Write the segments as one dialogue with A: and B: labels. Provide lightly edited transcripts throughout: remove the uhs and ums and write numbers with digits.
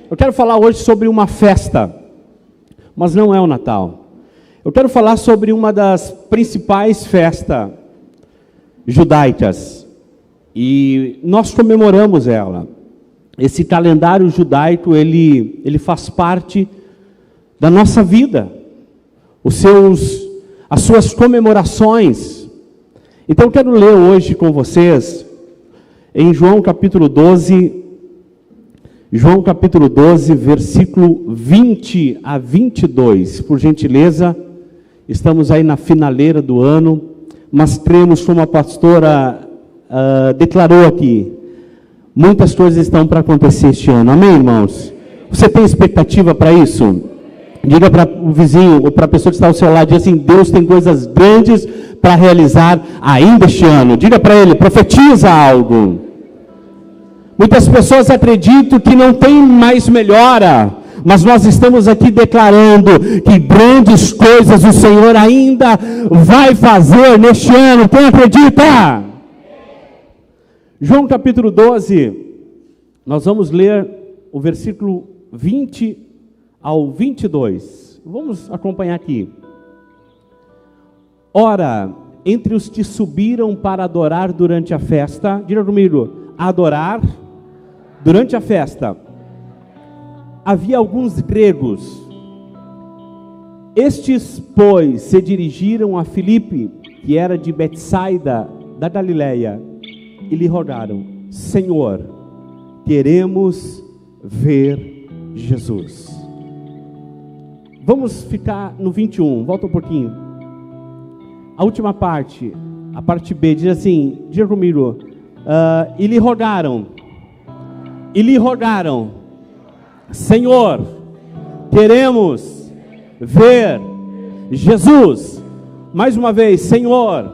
A: Eu quero falar hoje sobre uma festa, mas não é o Natal. Eu quero falar sobre uma das principais festas judaicas, e nós comemoramos ela. Esse calendário judaico, ele faz parte da nossa vida, as suas comemorações. Então eu quero ler hoje com vocês, em João capítulo 12, versículo 20 a 22. Por gentileza, estamos aí na finaleira do ano, mas cremos, como a pastora declarou aqui, muitas coisas estão para acontecer este ano. Amém, irmãos? Você tem expectativa para isso? Diga para o vizinho ou para a pessoa que está ao seu lado, diga assim: Deus tem coisas grandes para realizar ainda este ano. Diga para ele, profetiza algo. Muitas pessoas acreditam que não tem mais melhora, mas nós estamos aqui declarando que grandes coisas o Senhor ainda vai fazer neste ano. Quem acredita? João capítulo 12, nós vamos ler o versículo 20 ao 22. Vamos acompanhar aqui. Ora, entre os que subiram para adorar durante a festa, diga comigo, adorar durante a festa, havia alguns gregos. Estes, pois, se dirigiram a Filipe, que era de Betsaida, da Galileia, e lhe rogaram: Senhor, queremos ver Jesus. Vamos ficar no 21, volta um pouquinho. A última parte, a parte B, diz assim, diga comigo, e lhe rogaram, Senhor, queremos ver Jesus. Mais uma vez, Senhor,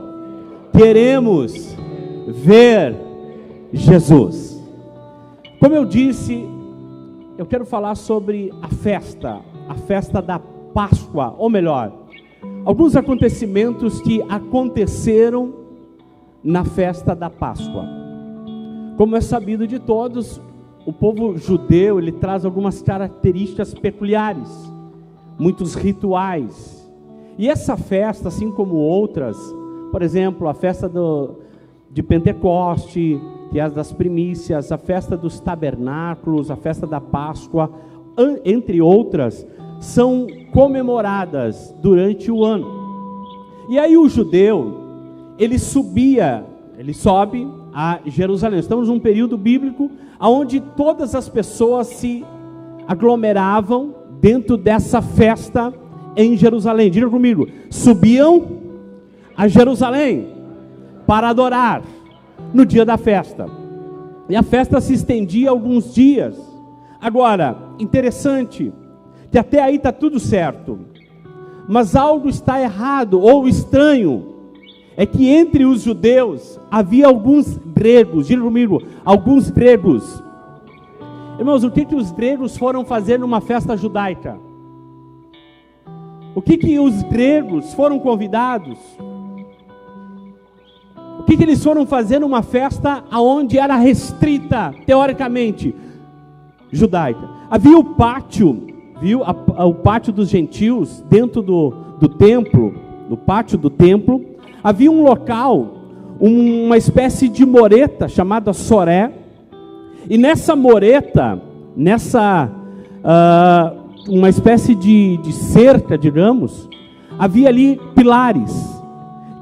A: queremos ver Jesus. Como eu disse, eu quero falar sobre a festa da Páscoa, ou melhor, alguns acontecimentos que aconteceram na festa da Páscoa. Como é sabido de todos, o povo judeu, ele traz algumas características peculiares, muitos rituais. E essa festa, assim como outras, por exemplo, a festa de Pentecoste, que é a das primícias, a festa dos tabernáculos, a festa da Páscoa, entre outras, são comemoradas durante o ano. E aí o judeu, ele sobe a Jerusalém. Estamos num período bíblico onde todas as pessoas se aglomeravam dentro dessa festa em Jerusalém. Diga comigo, subiam a Jerusalém para adorar no dia da festa. E a festa se estendia alguns dias. Agora, interessante, que até aí está tudo certo, mas algo está errado ou estranho. É que entre os judeus havia alguns gregos. Diga comigo, alguns gregos. Irmãos, o que os gregos foram fazer numa festa judaica? O que os gregos foram convidados? O que eles foram fazer numa festa onde era restrita, teoricamente, judaica? Havia o pátio, viu? O pátio dos gentios, dentro do templo, no pátio do templo, havia um local, uma espécie de mureta chamada Soré, e nessa mureta, uma espécie de cerca, digamos, havia ali pilares,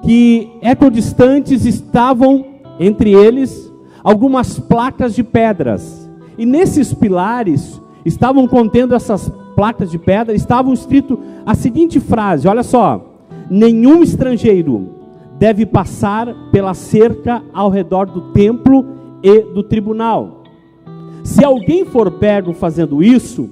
A: que equidistantes estavam entre eles algumas placas de pedras, e nesses pilares estavam contendo essas placas de pedra, estavam escrito a seguinte frase, olha só: nenhum estrangeiro deve passar pela cerca ao redor do templo e do tribunal. Se alguém for pego fazendo isso,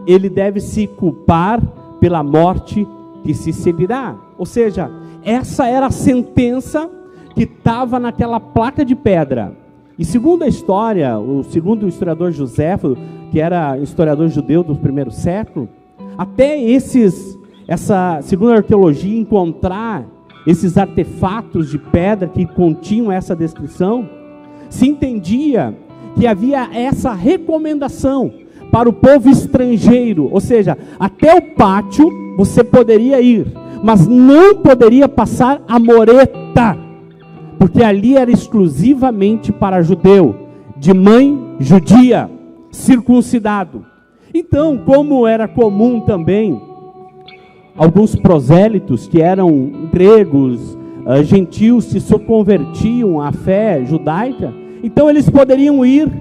A: ele deve se culpar pela morte que se seguirá. Ou seja, essa era a sentença que estava naquela placa de pedra. E segundo a história, segundo o historiador Joséfo, que era historiador judeu do primeiro século, até segundo a arqueologia, encontrar esses artefatos de pedra que continham essa descrição, se entendia que havia essa recomendação para o povo estrangeiro, ou seja, até o pátio você poderia ir, mas não poderia passar a moreta, porque ali era exclusivamente para judeu, de mãe judia, circuncidado. Então, como era comum também, alguns prosélitos que eram gregos, gentios, se convertiam à fé judaica, então eles poderiam ir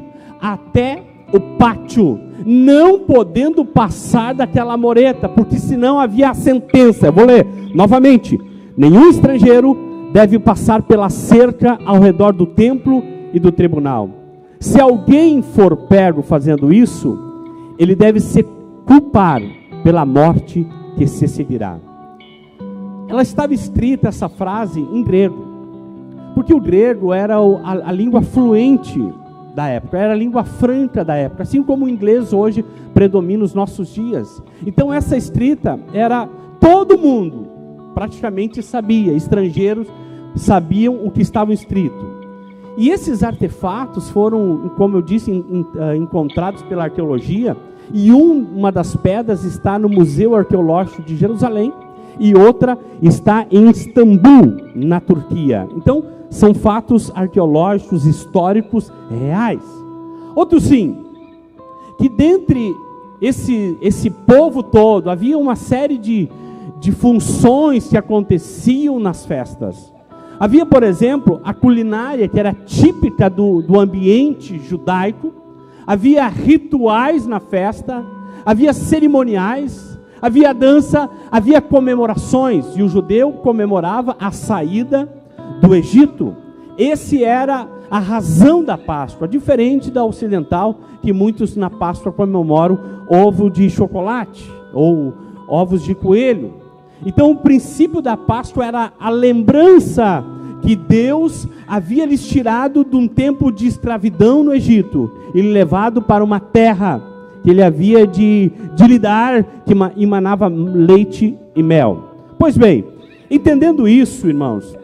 A: até o pátio, não podendo passar daquela moreta, porque senão havia a sentença. Eu vou ler novamente: nenhum estrangeiro deve passar pela cerca ao redor do templo e do tribunal. Se alguém for pego fazendo isso, ele deve se culpar pela morte que se seguirá. Ela estava escrita, essa frase, em grego, porque o grego era a língua fluente da época, era a língua franca da época, assim como o inglês hoje predomina nos nossos dias. Então essa escrita era, todo mundo praticamente sabia, estrangeiros sabiam o que estava escrito. E esses artefatos foram, como eu disse, encontrados pela arqueologia, e uma das pedras está no Museu Arqueológico de Jerusalém, e outra está em Istambul, na Turquia. Então, são fatos arqueológicos, históricos, reais. Outro sim, que dentre esse povo todo, havia uma série de funções que aconteciam nas festas. Havia, por exemplo, a culinária, que era típica do ambiente judaico. Havia rituais na festa, havia cerimoniais, havia dança, havia comemorações, e o judeu comemorava a saída do Egito. Esse era a razão da Páscoa, diferente da ocidental, que muitos na Páscoa comemoram ovo de chocolate, ou ovos de coelho. Então o princípio da Páscoa era a lembrança que Deus havia lhes tirado de um tempo de escravidão no Egito e levado para uma terra que ele havia de lhe dar, que emanava leite e mel. Pois bem, entendendo isso, irmãos,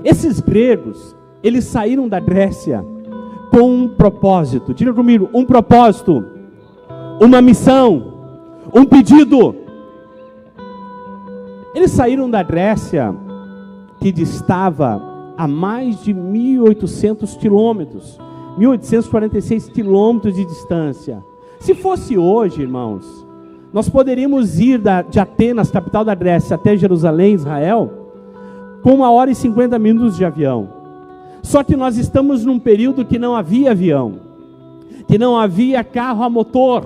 A: esses gregos, eles saíram da Grécia com um propósito. Diga comigo, um propósito, uma missão, um pedido. Eles saíram da Grécia, que distava a mais de 1.800 quilômetros, 1.846 quilômetros de distância. Se fosse hoje, irmãos, nós poderíamos ir de Atenas, capital da Grécia, até Jerusalém, Israel, com 1h50 de avião. Só que nós estamos num período que não havia avião, que não havia carro a motor.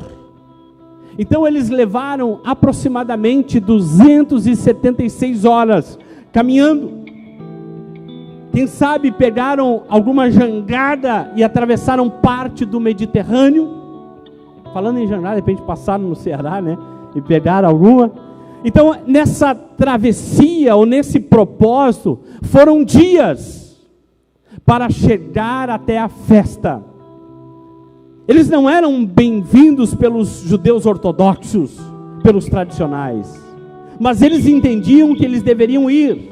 A: Então eles levaram aproximadamente 276 horas caminhando. Quem sabe pegaram alguma jangada e atravessaram parte do Mediterrâneo. Falando em jangada, de repente passaram no Ceará, né? E pegaram alguma. Então nessa travessia, ou nesse propósito, foram dias para chegar até a festa. Eles não eram bem-vindos pelos judeus ortodoxos, pelos tradicionais, mas eles entendiam que eles deveriam ir.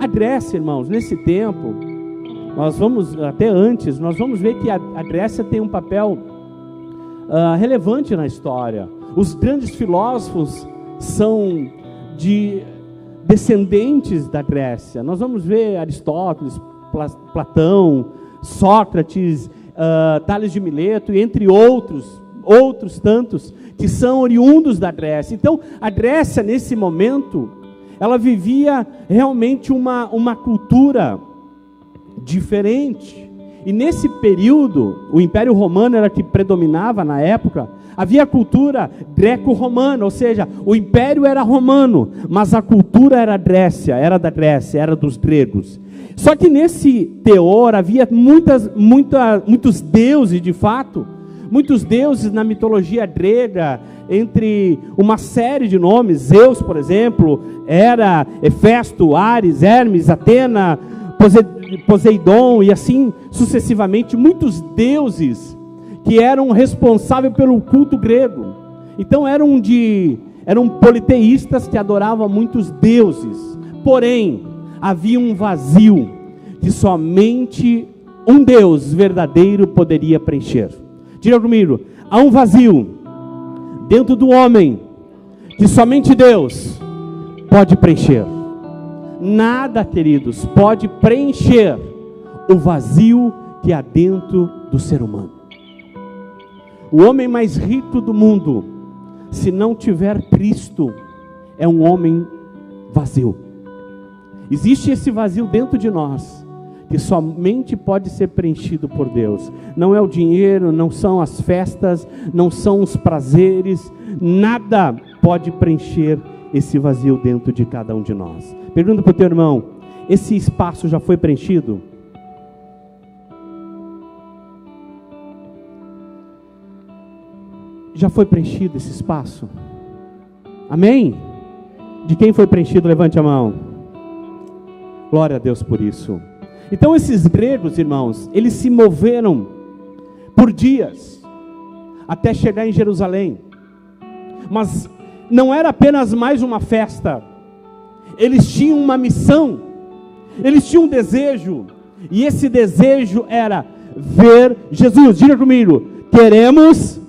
A: A Grécia, irmãos, nesse tempo, nós vamos, até antes, nós vamos ver que a Grécia tem um papel relevante na história. Os grandes filósofos são descendentes da Grécia. Nós vamos ver Aristóteles, Platão, Sócrates, Tales de Mileto, e entre outros tantos, que são oriundos da Grécia. Então, a Grécia, nesse momento, ela vivia realmente uma cultura diferente. E nesse período, o Império Romano era que predominava na época. Havia a cultura greco-romana, ou seja, o império era romano, mas a cultura era da Grécia, era dos gregos. Só que nesse teor havia muitos deuses, de fato, muitos deuses na mitologia grega, entre uma série de nomes. Zeus, por exemplo, Hera, Hefesto, Ares, Hermes, Atena, Poseidon, e assim sucessivamente, muitos deuses que eram responsáveis pelo culto grego. Então eram politeístas que adoravam muitos deuses. Porém, havia um vazio que somente um Deus verdadeiro poderia preencher. Diga comigo, Há um vazio dentro do homem que somente Deus pode preencher. Nada, queridos, pode preencher o vazio que há dentro do ser humano. O homem mais rico do mundo, se não tiver Cristo, é um homem vazio. Existe esse vazio dentro de nós, que somente pode ser preenchido por Deus. Não é o dinheiro, não são as festas, não são os prazeres, nada pode preencher esse vazio dentro de cada um de nós. Pergunta para o teu irmão: esse espaço já foi preenchido? Já foi preenchido esse espaço? Amém? De quem foi preenchido, levante a mão. Glória a Deus por isso. Então esses gregos, irmãos, eles se moveram por dias até chegar em Jerusalém. Mas não era apenas mais uma festa. Eles tinham uma missão. Eles tinham um desejo. E esse desejo era ver Jesus. Diga comigo: queremos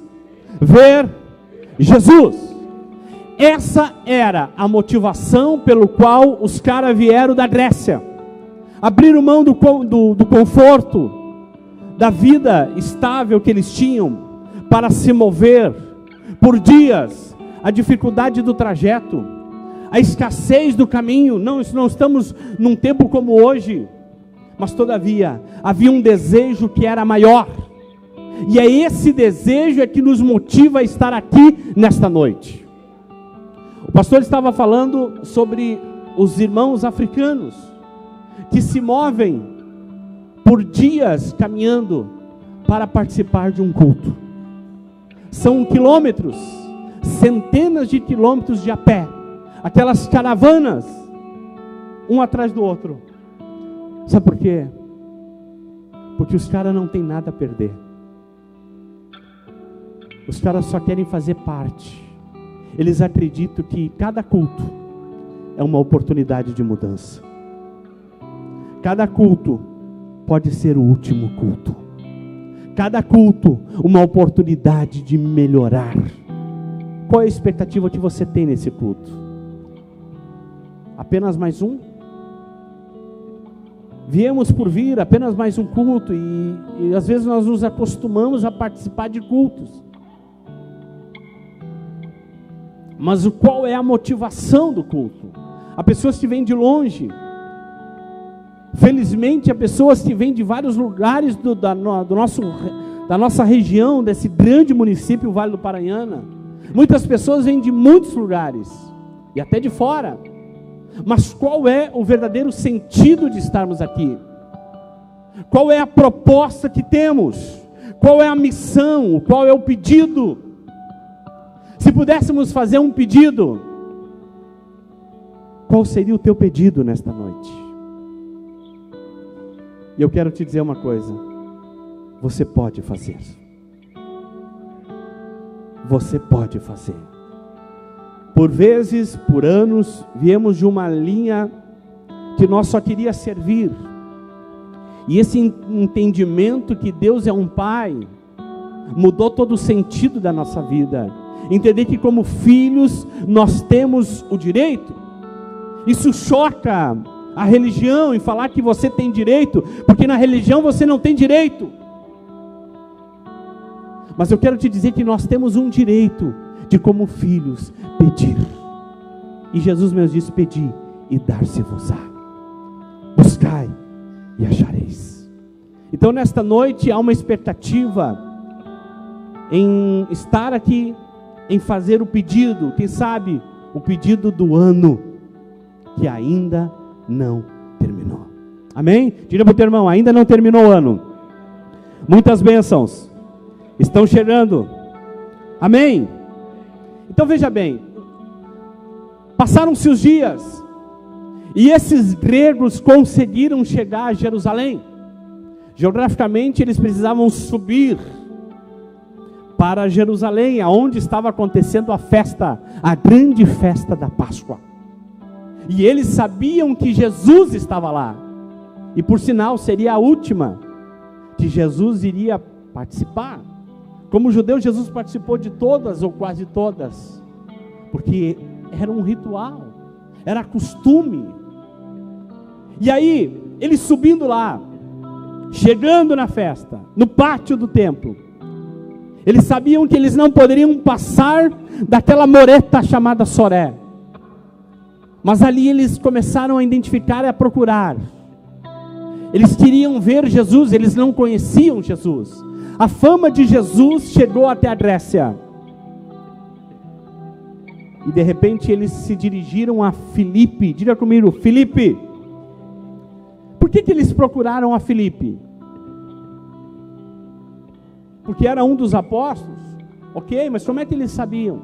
A: ver Jesus. Essa era a motivação pelo qual os caras vieram da Grécia. Abriram mão do conforto, da vida estável que eles tinham, para se mover por dias, a dificuldade do trajeto, a escassez do caminho. Não estamos num tempo como hoje, mas todavia, havia um desejo que era maior, e é esse desejo que nos motiva a estar aqui nesta noite. O pastor estava falando sobre os irmãos africanos, que se movem por dias caminhando para participar de um culto. São quilômetros, centenas de quilômetros de a pé, aquelas caravanas, um atrás do outro. Sabe por quê? Porque os caras não têm nada a perder. Os caras só querem fazer parte. Eles acreditam que cada culto é uma oportunidade de mudança. Cada culto pode ser o último culto. Cada culto, uma oportunidade de melhorar. Qual é a expectativa que você tem nesse culto? Apenas mais um? Viemos por vir, apenas mais um culto, e às vezes nós nos acostumamos a participar de cultos. Mas qual é a motivação do culto? Há pessoas que vêm de longe. Felizmente, há pessoas que vêm de vários lugares da nossa região, desse grande município, Vale do Paranhana. Muitas pessoas vêm de muitos lugares, e até de fora. Mas qual é o verdadeiro sentido de estarmos aqui? Qual é a proposta que temos? Qual é a missão? Qual é o pedido? Se pudéssemos fazer um pedido, qual seria o teu pedido nesta noite? E eu quero te dizer uma coisa: você pode fazer. Você pode fazer. Por vezes, por anos, viemos de uma linha que nós só queria servir. E esse entendimento que Deus é um Pai, mudou todo o sentido da nossa vida. Entender que como filhos, nós temos o direito. Isso choca a religião em falar que você tem direito, porque na religião você não tem direito. Mas eu quero te dizer que nós temos um direito de, como filhos, pedir. E Jesus mesmo disse: pedi e dar-se-vos-á, buscai e achareis. Então nesta noite há uma expectativa em estar aqui, em fazer o pedido, quem sabe o pedido do ano, que ainda não terminou. Amém? Diga para o teu irmão: ainda não terminou o ano. Muitas bênçãos estão chegando. Amém? Então veja bem, passaram-se os dias, e esses gregos conseguiram chegar a Jerusalém. Geograficamente eles precisavam subir para Jerusalém, aonde estava acontecendo a festa, a grande festa da Páscoa. E eles sabiam que Jesus estava lá, e por sinal seria a última que Jesus iria participar. Como judeu, Jesus participou de todas ou quase todas, porque era um ritual, era costume. E aí, eles subindo lá, chegando na festa, no pátio do templo, eles sabiam que eles não poderiam passar daquela moreta chamada Soré. Mas ali eles começaram a identificar e a procurar. Eles queriam ver Jesus, eles não conheciam Jesus. A fama de Jesus chegou até a Grécia. E de repente eles se dirigiram a Filipe. Diga comigo, Filipe. Por que eles procuraram a Filipe? Porque era um dos apóstolos? Ok, mas como é que eles sabiam?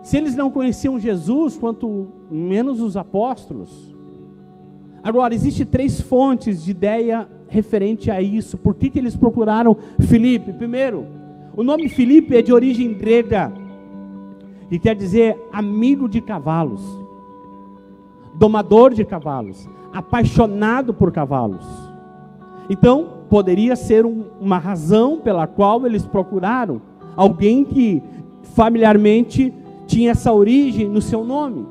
A: Se eles não conheciam Jesus, quanto menos os apóstolos. Agora, existem 3 fontes de ideia referente a isso. Por que eles procuraram Filipe? Primeiro, o nome Filipe é de origem grega, e quer dizer amigo de cavalos, domador de cavalos, apaixonado por cavalos. Então, poderia ser uma razão pela qual eles procuraram alguém que familiarmente tinha essa origem no seu nome.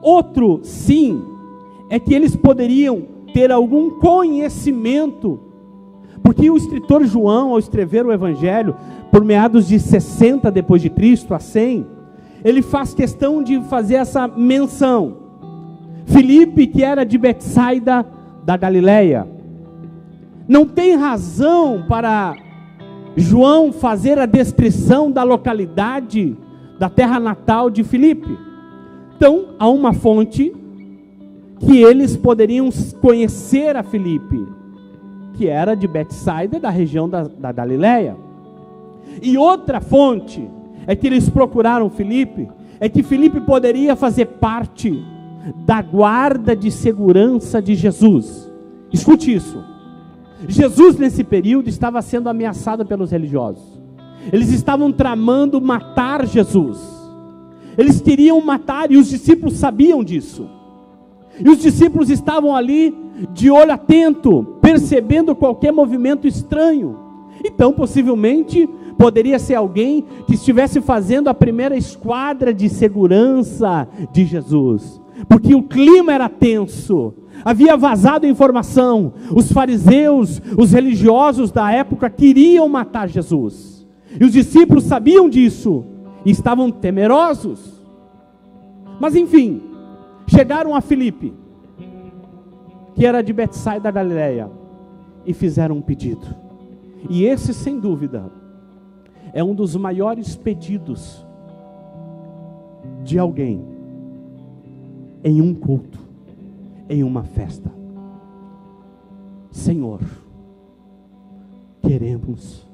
A: Outro, sim, é que eles poderiam ter algum conhecimento, porque o escritor João, ao escrever o Evangelho, por meados de 60 depois de Cristo, a 100, ele faz questão de fazer essa menção. Filipe, que era de Betsaida da Galileia. Não tem razão para João fazer a descrição da localidade da terra natal de Filipe. Então, há uma fonte que eles poderiam conhecer a Filipe, que era de Betsaida, da região da Galileia. E outra fonte é que eles procuraram Filipe, é que Filipe poderia fazer parte da guarda de segurança de Jesus. Escute isso. Jesus nesse período estava sendo ameaçado pelos religiosos. Eles estavam tramando matar Jesus. Eles queriam matar, e os discípulos sabiam disso. E os discípulos estavam ali de olho atento, percebendo qualquer movimento estranho. Então, possivelmente, poderia ser alguém que estivesse fazendo a primeira esquadra de segurança de Jesus. Porque o clima era tenso. Havia vazado informação. Os fariseus, os religiosos da época queriam matar Jesus. E os discípulos sabiam disso e estavam temerosos. Mas enfim, chegaram a Filipe, que era de Betsaida da Galileia, e fizeram um pedido. E esse, sem dúvida, é um dos maiores pedidos de alguém em um culto, em uma festa. Senhor, queremos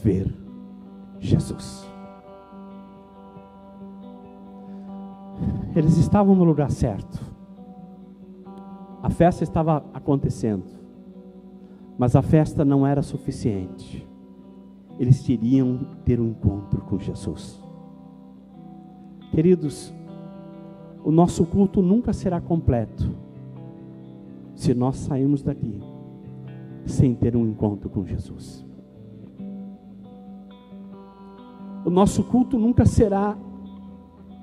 A: ver Jesus. Eles estavam no lugar certo. A festa estava acontecendo, mas a festa não era suficiente. Eles queriam ter um encontro com Jesus. Queridos, o nosso culto nunca será completo se nós sairmos daqui sem ter um encontro com Jesus. O nosso culto nunca será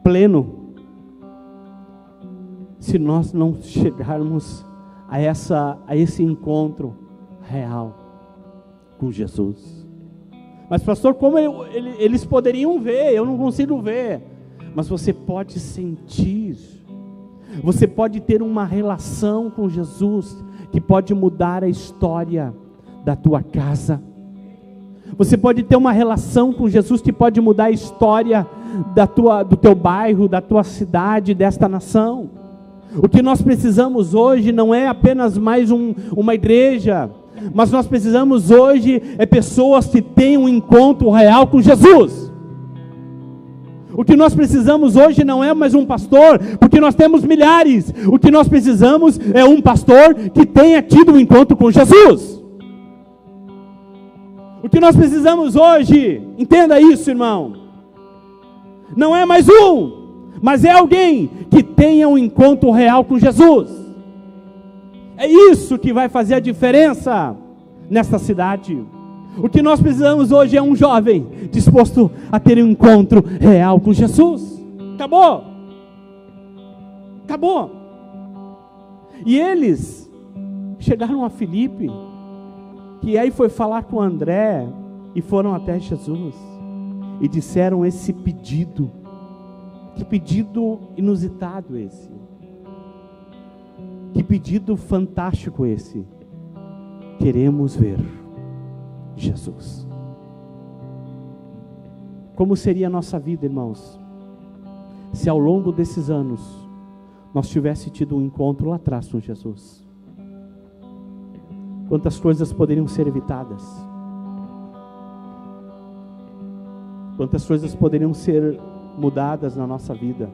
A: pleno se nós não chegarmos a esse encontro real com Jesus. Mas pastor, como eles poderiam ver? Eu não consigo ver. Mas você pode sentir. Você pode ter uma relação com Jesus que pode mudar a história da tua casa. Você pode ter uma relação com Jesus que pode mudar a história do teu bairro, da tua cidade, desta nação. O que nós precisamos hoje não é apenas mais uma igreja, mas nós precisamos hoje é pessoas que tenham um encontro real com Jesus. O que nós precisamos hoje não é mais um pastor, porque nós temos milhares. O que nós precisamos é um pastor que tenha tido um encontro com Jesus. O que nós precisamos hoje, entenda isso, irmão, não é mais um, mas é alguém que tenha um encontro real com Jesus. É isso que vai fazer a diferença. nesta cidade. O que nós precisamos hoje é um jovem disposto a ter um encontro real com Jesus. Acabou. Acabou. E eles chegaram a Filipe, que aí foi falar com André, e foram até Jesus, e disseram esse pedido. Que pedido inusitado esse. Que pedido fantástico esse. Queremos ver Jesus. Como seria a nossa vida, irmãos, se ao longo desses anos nós tivéssemos tido um encontro lá atrás com Jesus? Quantas coisas poderiam ser evitadas? Quantas coisas poderiam ser mudadas na nossa vida?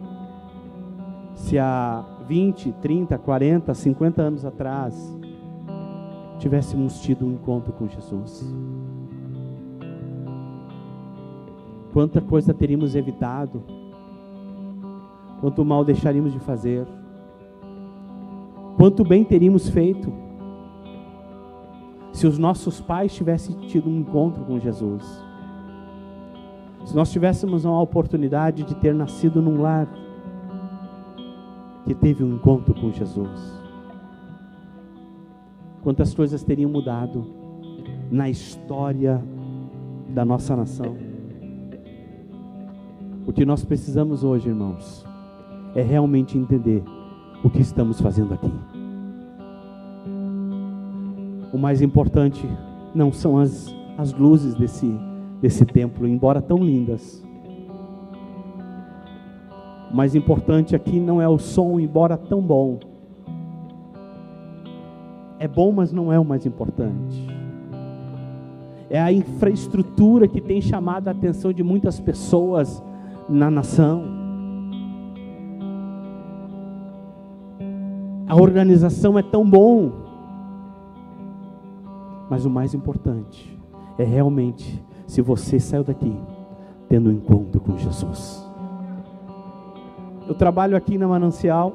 A: Se há 20, 30, 40, 50 anos atrás tivéssemos tido um encontro com Jesus, quanta coisa teríamos evitado, quanto mal deixaríamos de fazer, quanto bem teríamos feito, se os nossos pais tivessem tido um encontro com Jesus, se nós tivéssemos uma oportunidade de ter nascido num lar que teve um encontro com Jesus, quantas coisas teriam mudado na história da nossa nação. O que nós precisamos hoje, irmãos, é realmente entender o que estamos fazendo aqui. O mais importante não são as luzes desse templo, embora tão lindas. O mais importante aqui não é o som, embora tão bom. É bom, mas não é o mais importante. É a infraestrutura que tem chamado a atenção de muitas pessoas na nação. A organização é tão bom, mas o mais importante é realmente se você saiu daqui tendo um encontro com Jesus. Eu trabalho aqui na Manancial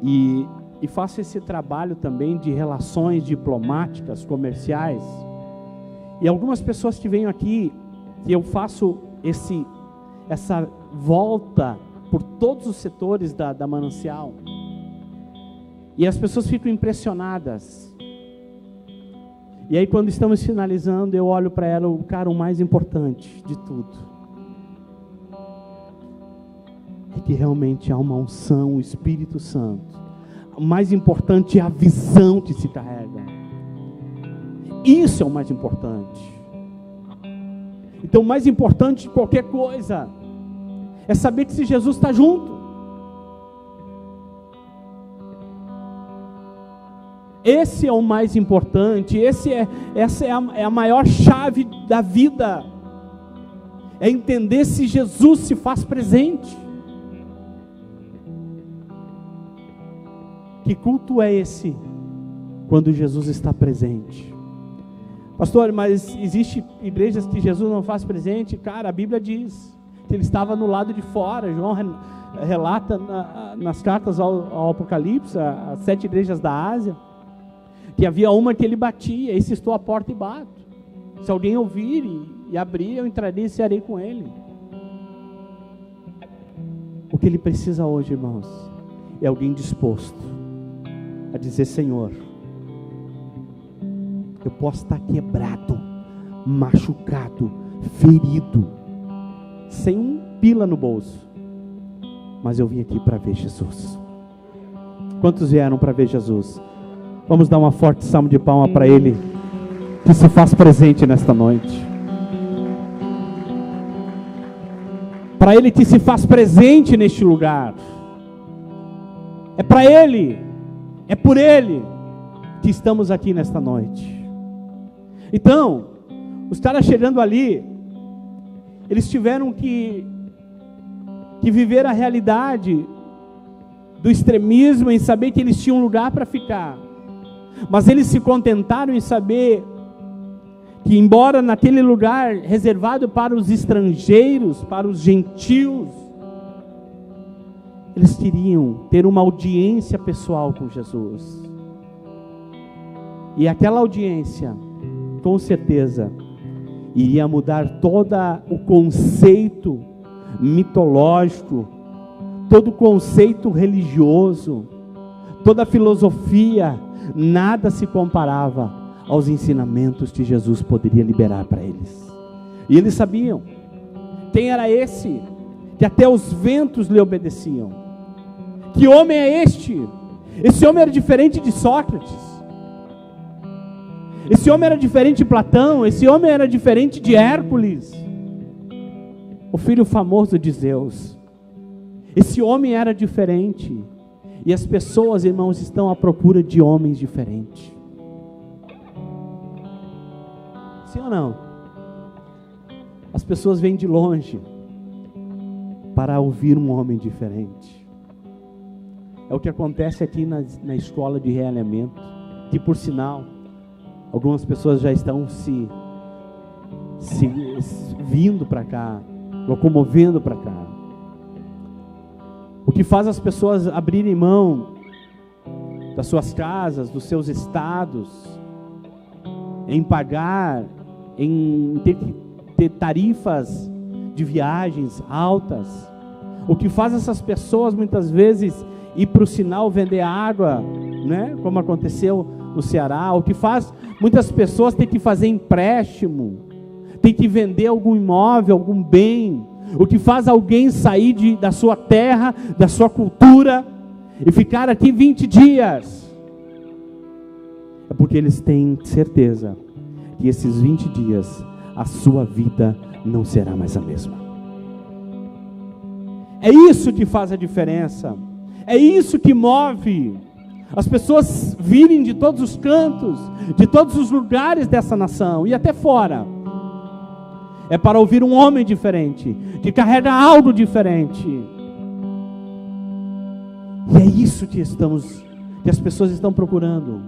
A: e faço esse trabalho também de relações diplomáticas, comerciais. E algumas pessoas que vêm aqui, que eu faço essa volta por todos os setores da Manancial. E as pessoas ficam impressionadas. E aí quando estamos finalizando, eu olho para ela, o mais importante de tudo é que realmente há uma unção, o Espírito Santo. O mais importante é a visão que se carrega. Isso é o mais importante. Então o mais importante de qualquer coisa é saber que se Jesus está junto. Esse é o mais importante. Essa é a maior chave da vida. É entender se Jesus se faz presente. Que culto é esse quando Jesus está presente? Pastor, mas existe igrejas que Jesus não faz presente? Cara, a Bíblia diz que ele estava no lado de fora. João relata nas cartas ao Apocalipse, as 7 igrejas da Ásia, que havia uma que ele batia: eis estou à porta e bato. Se alguém ouvir e abrir, eu entrarei e cearei com ele. O que ele precisa hoje, irmãos, é alguém disposto a dizer: Senhor, eu posso estar quebrado, machucado, ferido, sem um pila no bolso, mas eu vim aqui para ver Jesus. Quantos vieram para ver Jesus? Vamos dar uma forte salva de palma para Ele, que se faz presente nesta noite. Para Ele que se faz presente neste lugar. É para Ele, é por Ele que estamos aqui nesta noite. Então, os caras chegando ali, eles tiveram que viver a realidade do extremismo, em saber que eles tinham um lugar para ficar. Mas eles se contentaram em saber que, embora naquele lugar reservado para os estrangeiros, para os gentios, eles queriam ter uma audiência pessoal com Jesus. E aquela audiência, com certeza, iria mudar todo o conceito mitológico, todo o conceito religioso, toda a filosofia. Nada se comparava aos ensinamentos que Jesus poderia liberar para eles. E eles sabiam quem era esse, que até os ventos lhe obedeciam. Que homem é este? Esse homem era diferente de Sócrates. Esse homem era diferente de Platão. Esse homem era diferente de Hércules, o filho famoso de Zeus. Esse homem era diferente. E as pessoas, irmãos, estão à procura de homens diferentes. Sim ou não? As pessoas vêm de longe para ouvir um homem diferente. É o que acontece aqui na escola de realinhamento, que por sinal, algumas pessoas já estão se vindo para cá, locomovendo para cá. O que faz as pessoas abrirem mão das suas casas, dos seus estados, em pagar, em ter tarifas de viagens altas. O que faz essas pessoas muitas vezes ir para o sinal vender água, né? Como aconteceu no Ceará. O que faz muitas pessoas ter que fazer empréstimo, tem que vender algum imóvel, algum bem. O que faz alguém sair da sua terra, da sua cultura e ficar aqui 20 dias, é porque eles têm certeza que esses 20 dias a sua vida não será mais a mesma. É isso que faz a diferença. É isso que move as pessoas virem de todos os cantos, de todos os lugares dessa nação e até fora. É para ouvir um homem diferente, que carrega algo diferente. E é isso que as pessoas estão procurando.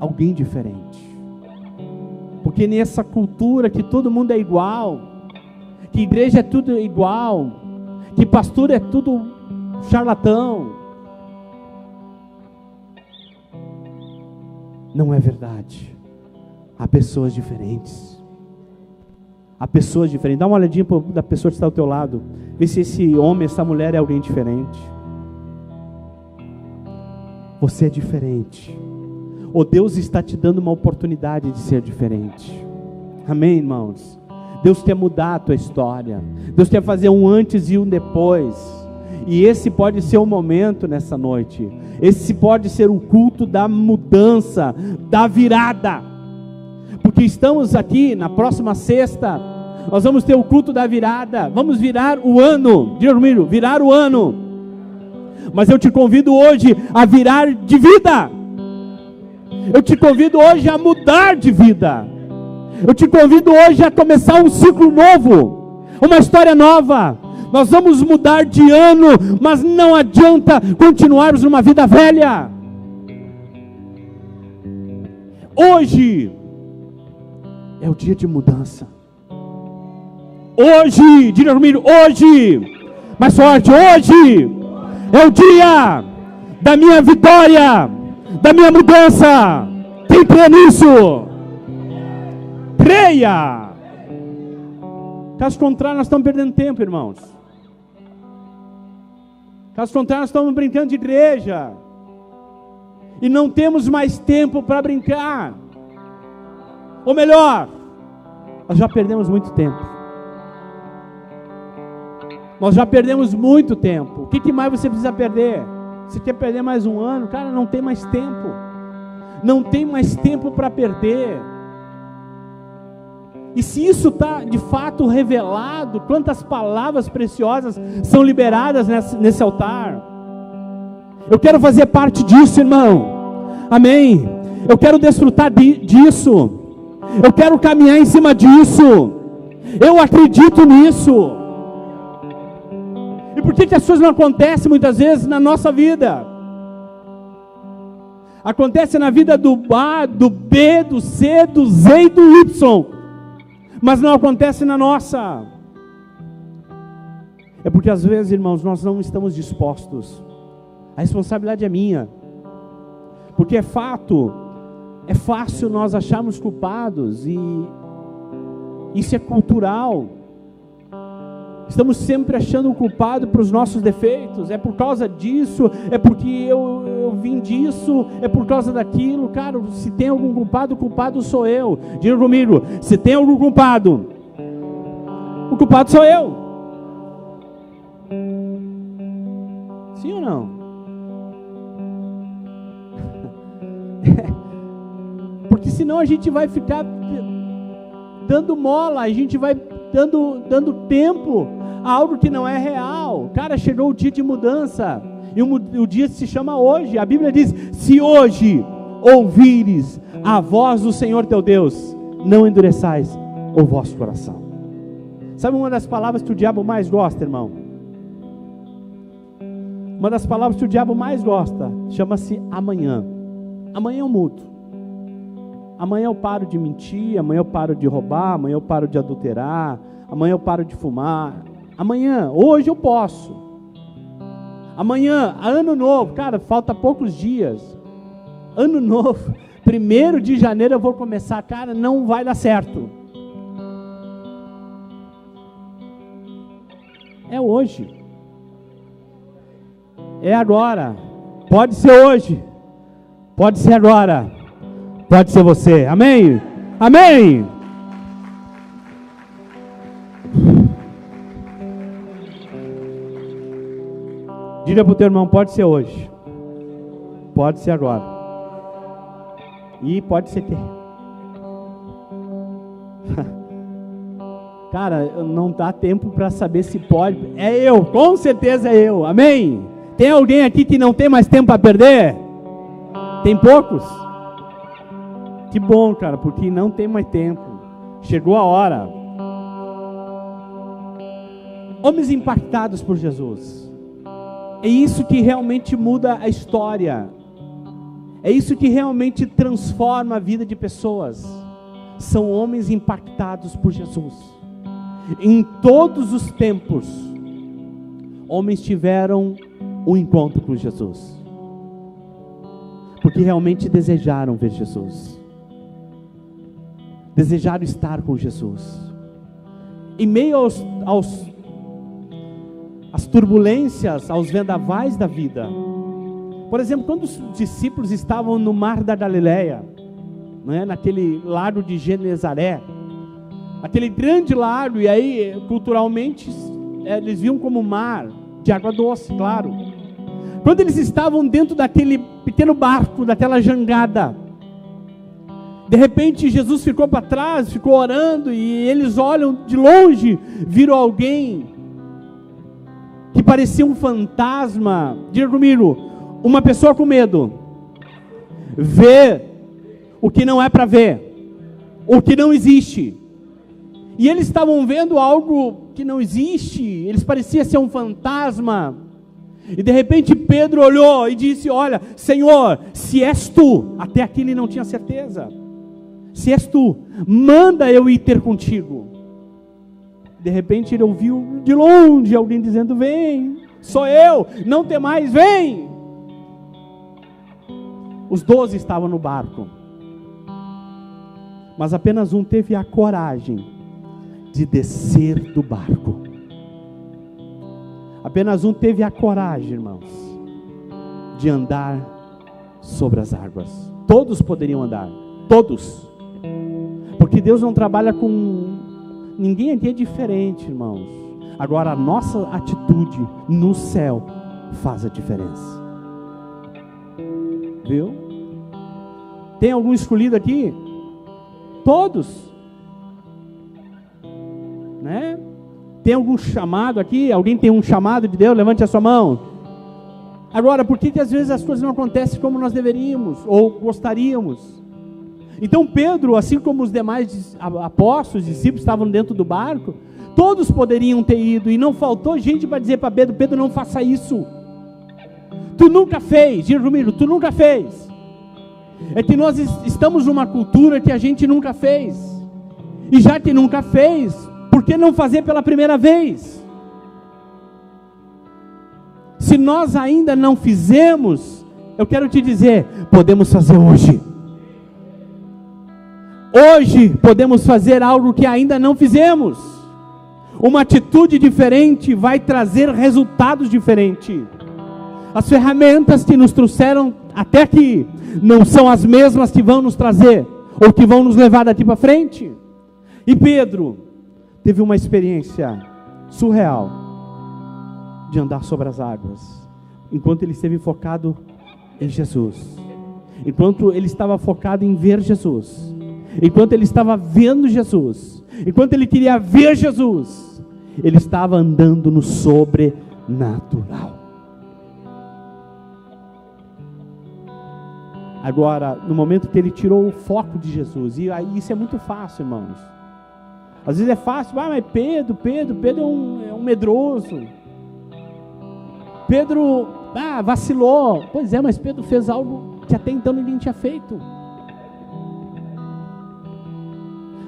A: Alguém diferente. Porque nessa cultura que todo mundo é igual, que igreja é tudo igual, que pastor é tudo charlatão. Não é verdade. Há pessoas diferentes. Há pessoas diferentes. Dá uma olhadinha da pessoa que está ao teu lado. Vê se esse homem, essa mulher é alguém diferente. Você é diferente. Ou Deus está te dando uma oportunidade de ser diferente. Amém, irmãos? Deus quer mudar a tua história. Deus quer fazer um antes e um depois. E esse pode ser o momento nessa noite. Esse pode ser o culto da mudança, da virada. Porque estamos aqui na próxima sexta, nós vamos ter o culto da virada. Vamos virar o ano. Diga comigo, virar o ano. Mas eu te convido hoje a virar de vida. Eu te convido hoje a mudar de vida. Eu te convido hoje a começar um ciclo novo, uma história nova. Nós vamos mudar de ano, mas não adianta continuarmos numa vida velha. Hoje é o dia de mudança. Hoje, diga comigo, hoje, mais forte, hoje é o dia da minha vitória, da minha mudança. Quem crê nisso? Creia. Caso contrário, nós estamos perdendo tempo, irmãos. Caso contrário, nós estamos brincando de igreja. E não temos mais tempo para brincar. Ou melhor, nós já perdemos muito tempo. Nós já perdemos muito tempo. O que mais você precisa perder? Você quer perder mais um ano? Cara, não tem mais tempo. Não tem mais tempo para perder. E se isso está de fato revelado, quantas palavras preciosas são liberadas nesse altar. Eu quero fazer parte disso, irmão. Amém. Eu quero desfrutar disso. Eu quero caminhar em cima disso. Eu acredito nisso. E por que as coisas não acontecem muitas vezes na nossa vida? Acontece na vida do A, do B, do C, do Z e do Y. Mas não acontece na nossa. É porque às vezes, irmãos, nós não estamos dispostos. A responsabilidade é minha. Porque é fato É fácil nós acharmos culpados, e isso é cultural. Estamos sempre achando o culpado para os nossos defeitos. É por causa disso, é porque eu vim disso, é por causa daquilo. Cara, se tem algum culpado, o culpado sou eu. Diga comigo, se tem algum culpado, o culpado sou eu. Sim ou não? Porque senão a gente vai ficar dando mola, a gente vai dando tempo a algo que não é real. Cara, chegou o dia de mudança, e o dia se chama hoje. A Bíblia diz: se hoje ouvires a voz do Senhor teu Deus, não endureçais o vosso coração. Sabe uma das palavras que o diabo mais gosta, irmão? Uma das palavras que o diabo mais gosta chama-se amanhã. Amanhã eu mudo. Amanhã eu paro de mentir, amanhã eu paro de roubar, amanhã eu paro de adulterar, amanhã eu paro de fumar. Amanhã, hoje eu posso. Amanhã, ano novo, cara, falta poucos dias. Ano novo, 1º de janeiro eu vou começar, cara, não vai dar certo. É hoje. É agora. Pode ser hoje. Pode ser agora. Pode ser você, amém? Amém! Diga para o teu irmão, pode ser hoje, pode ser agora, e pode ser que... Cara, não dá tempo para saber se pode. É eu, com certeza é eu, amém? Tem alguém aqui que não tem mais tempo para perder? Tem poucos? Que bom, cara, porque não tem mais tempo. Chegou a hora. Homens impactados por Jesus. É isso que realmente muda a história. É isso que realmente transforma a vida de pessoas. São homens impactados por Jesus. Em todos os tempos, homens tiveram um encontro com Jesus. Porque realmente desejaram ver Jesus. Desejaram estar com Jesus. Em meio às turbulências, aos vendavais da vida. Por exemplo, quando os discípulos estavam no mar da Galileia, né, naquele lago de Genezaré, aquele grande lago, e aí culturalmente eles viam como mar de água doce, claro. Quando eles estavam dentro daquele pequeno barco, daquela jangada, de repente Jesus ficou para trás, ficou orando, e eles olham de longe, viram alguém que parecia um fantasma. Diga comigo, uma pessoa com medo vê o que não é para ver, o que não existe. E eles estavam vendo algo que não existe, eles pareciam ser um fantasma. E de repente Pedro olhou e disse: olha, Senhor, se és tu, até aqui ele não tinha certeza, se és tu, manda eu ir ter contigo. De repente ele ouviu de longe alguém dizendo: vem, sou eu, não temais, vem. Os 12 estavam no barco, mas apenas um teve a coragem de descer do barco. Apenas um teve a coragem, irmãos, de andar sobre as águas. Todos poderiam andar, todos, porque Deus não trabalha com ninguém aqui, é diferente, irmãos. Agora a nossa atitude no céu faz a diferença. Viu? Tem algum escolhido aqui? Todos, né? Tem algum chamado aqui? Alguém tem um chamado de Deus? Levante a sua mão. Agora, por que às vezes as coisas não acontecem como nós deveríamos ou gostaríamos? Então Pedro, assim como os demais apóstolos, discípulos, estavam dentro do barco, todos poderiam ter ido, e não faltou gente para dizer para Pedro: Pedro, não faça isso. Tu nunca fez. Diga comigo, tu nunca fez. É que nós estamos numa cultura que a gente nunca fez. E já que nunca fez, por que não fazer pela primeira vez? Se nós ainda não fizemos, eu quero te dizer, podemos fazer hoje. Hoje podemos fazer algo que ainda não fizemos. Uma atitude diferente vai trazer resultados diferentes. As ferramentas que nos trouxeram até aqui não são as mesmas que vão nos trazer ou que vão nos levar daqui para frente. E Pedro teve uma experiência surreal de andar sobre as águas, enquanto ele esteve focado em Jesus, enquanto ele estava focado em ver Jesus, enquanto ele estava vendo Jesus, enquanto ele queria ver Jesus, ele estava andando no sobrenatural. Agora, no momento que ele tirou o foco de Jesus, e aí isso é muito fácil, irmãos. Às vezes é fácil, mas Pedro é um medroso. Pedro vacilou. Pois é, mas Pedro fez algo que até então ninguém tinha feito.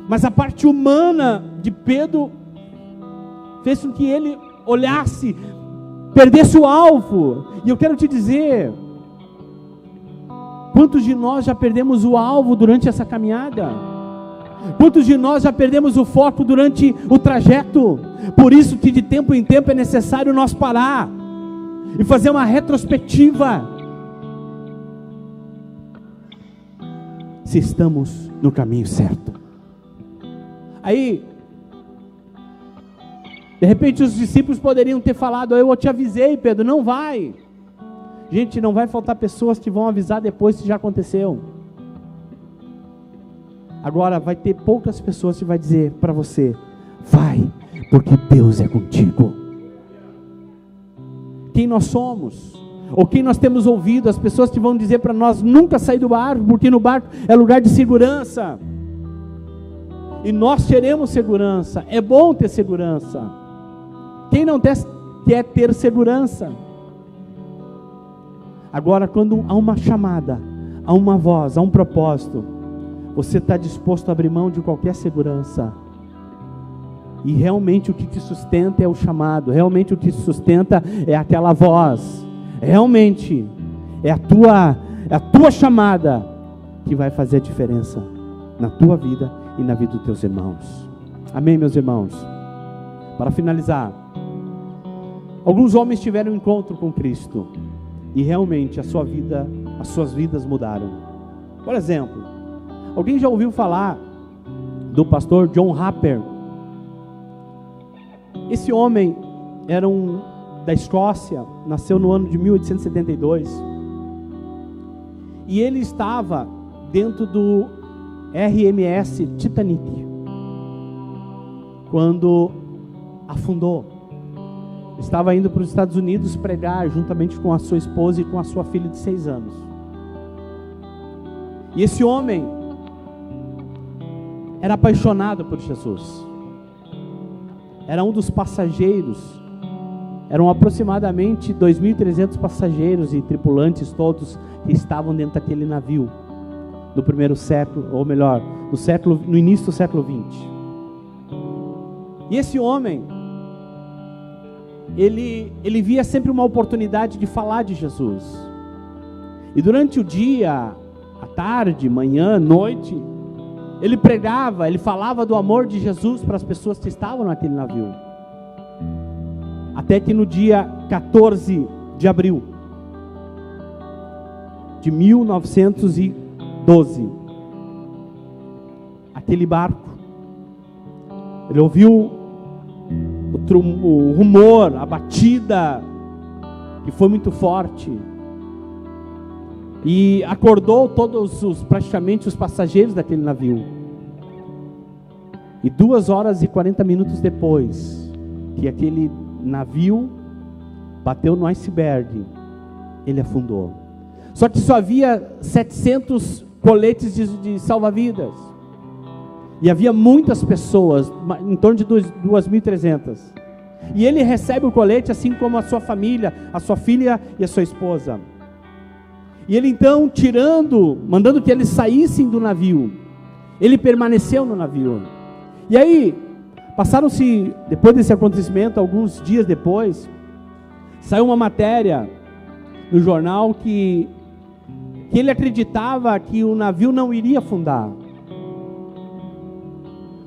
A: Mas a parte humana de Pedro fez com que ele olhasse, perdesse o alvo. E eu quero te dizer, quantos de nós já perdemos o alvo durante essa caminhada? Quantos de nós já perdemos o foco durante o trajeto? Por isso que de tempo em tempo é necessário nós parar e fazer uma retrospectiva. Se estamos no caminho certo. Aí, de repente os discípulos poderiam ter falado: eu te avisei, Pedro, não vai. Gente, não vai faltar pessoas que vão avisar depois se já aconteceu. Agora vai ter poucas pessoas que vai dizer para você: vai, porque Deus é contigo. Quem nós somos, ou quem nós temos ouvido, as pessoas que vão dizer para nós: nunca sair do barco, porque no barco é lugar de segurança. E nós teremos segurança, é bom ter segurança. Quem não quer ter segurança? Agora, quando há uma chamada, há uma voz, há um propósito, você está disposto a abrir mão de qualquer segurança. E realmente o que te sustenta é o chamado, realmente o que te sustenta é aquela voz, realmente é a tua chamada que vai fazer a diferença na tua vida e na vida dos teus irmãos. Amém, meus irmãos? Para finalizar, alguns homens tiveram um encontro com Cristo e realmente as suas vidas mudaram. Por exemplo, alguém já ouviu falar do pastor John Harper? Esse homem era da Escócia, nasceu no ano de 1872, e ele estava dentro do RMS Titanic quando afundou. Estava indo para os Estados Unidos pregar juntamente com a sua esposa e com a sua filha de 6 anos. E esse homem era apaixonado por Jesus. Era um dos passageiros. Eram aproximadamente 2.300 passageiros e tripulantes todos que estavam dentro daquele navio no primeiro século, ou melhor, no início do século 20. E esse homem, ele via sempre uma oportunidade de falar de Jesus. E durante o dia, à tarde, manhã, noite, ele pregava, ele falava do amor de Jesus para as pessoas que estavam naquele navio. Até que no dia 14 de abril de 1912, aquele barco, ele ouviu o rumor, a batida, que foi muito forte, e acordou praticamente os passageiros daquele navio. E 2 horas e 40 minutos depois que aquele navio bateu no iceberg, ele afundou. Só que só havia 700 coletes de salva-vidas, e havia muitas pessoas, em torno de 2.300. E ele recebe o colete, assim como a sua família, a sua filha e a sua esposa. E ele então, mandando que eles saíssem do navio, ele permaneceu no navio. E aí, passaram-se, depois desse acontecimento, alguns dias depois, saiu uma matéria no jornal que ele acreditava que o navio não iria afundar.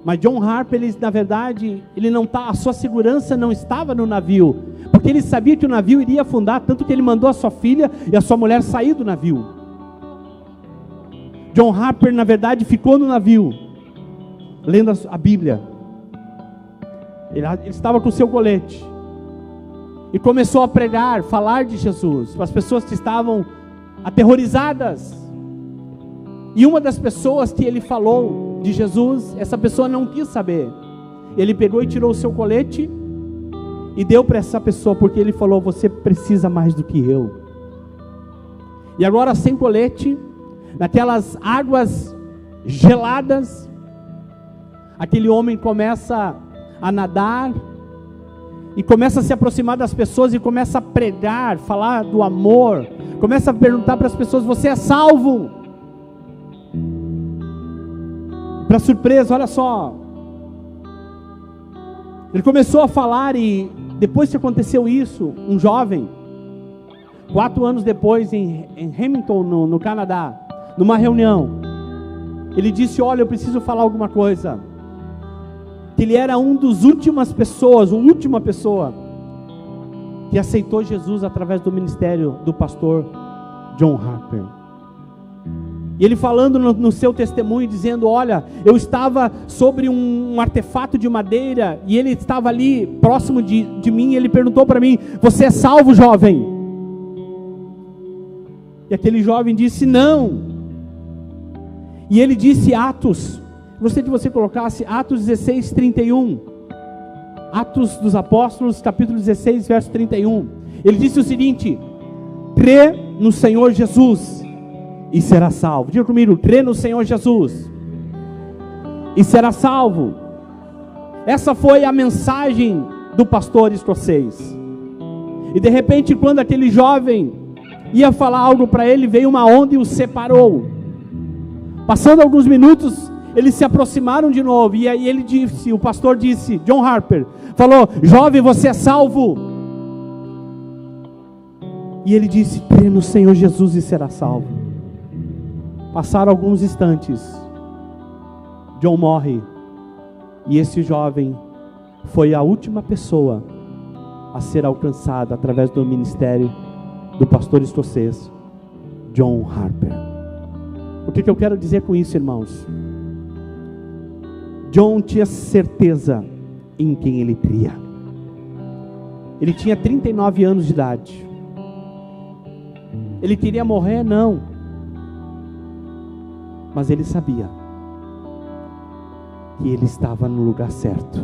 A: Mas John Harper, ele, na verdade, a sua segurança não estava no navio, porque ele sabia que o navio iria afundar, tanto que ele mandou a sua filha e a sua mulher sair do navio. John Harper, na verdade, ficou no navio, lendo a Bíblia. Ele estava com o seu colete e começou a pregar, falar de Jesus para as pessoas que estavam aterrorizadas. E uma das pessoas que ele falou de Jesus, essa pessoa não quis saber. Ele pegou e tirou o seu colete e deu para essa pessoa, porque ele falou: você precisa mais do que eu. E agora, sem colete, naquelas águas geladas, aquele homem começa a nadar e começa a se aproximar das pessoas e começa a pregar, falar do amor, começa a perguntar para as pessoas: você é salvo? Para surpresa, olha só, ele começou a falar, e depois que aconteceu isso, um jovem, 4 anos depois, em Hamilton, no Canadá, numa reunião, ele disse: olha, eu preciso falar alguma coisa. Que ele era uma das últimas pessoas, a última pessoa que aceitou Jesus através do ministério do pastor John Harper. E ele falando no seu testemunho, dizendo: olha, eu estava sobre um artefato de madeira, e ele estava ali próximo de mim, e ele perguntou para mim: você é salvo, jovem? E aquele jovem disse: não. E ele disse Atos, gostaria que você colocasse Atos 16, 31. Atos dos Apóstolos, capítulo 16, verso 31. Ele disse o seguinte: crê no Senhor Jesus e será salvo. Diga comigo: crê no Senhor Jesus e será salvo. Essa foi a mensagem do pastor escocês. E de repente, quando aquele jovem ia falar algo para ele, veio uma onda e o separou. Passando alguns minutos, eles se aproximaram de novo, e aí ele disse, o pastor disse, John Harper, falou: jovem, você é salvo. E ele disse: crê no Senhor Jesus e será salvo. Passaram alguns instantes, John morre, e esse jovem foi a última pessoa a ser alcançada através do ministério do pastor escocês John Harper. O que eu quero dizer com isso, irmãos? John tinha certeza em quem ele cria. Ele tinha 39 anos de idade. Ele queria morrer? Não. Mas ele sabia que ele estava no lugar certo.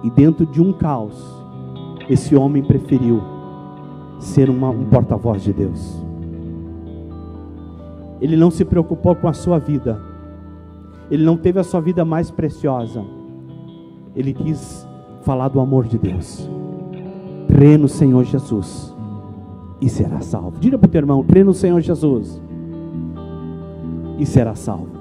A: E dentro de um caos, esse homem preferiu ser um porta-voz de Deus. Ele não se preocupou com a sua vida. Ele não teve a sua vida mais preciosa. Ele quis falar do amor de Deus. Crê no Senhor Jesus e será salvo. Diga para o teu irmão: crê no Senhor Jesus e será salvo.